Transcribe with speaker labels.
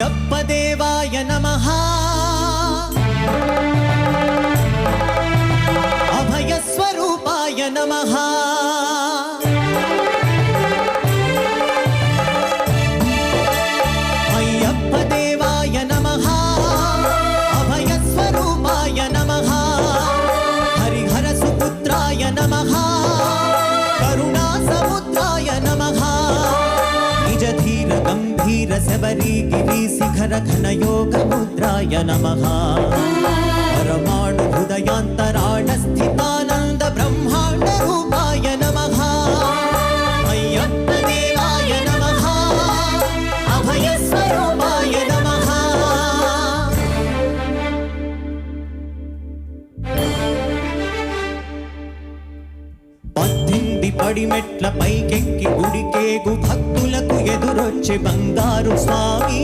Speaker 1: అయ్యప్ప దేవాయ నమః అభయ స్వరూపాయ నమః అయ్యప్ప దేవాయ నమః అభయ స్వరూపాయ నమః హరిహర సుపుత్రాయ నమః కరుణా సముద్రాయ నమః నిజ ధీర గంభీర శబరి గిరి శిఖర ఘన యోగ ముద్రాయ నమః పరమాణు హృదయాంతరాళ స్థితానంద బ్రహ్మాండ రూపాయ నమః అయ్యప్ప దేవాయ నమః అభయ స్వరూపాయ నమః పద్దెనిమిది పడిమెట్ల పైకెక్కి గుడికేగు భక్తులకు ఎదురొచ్చే బంగారు స్వామి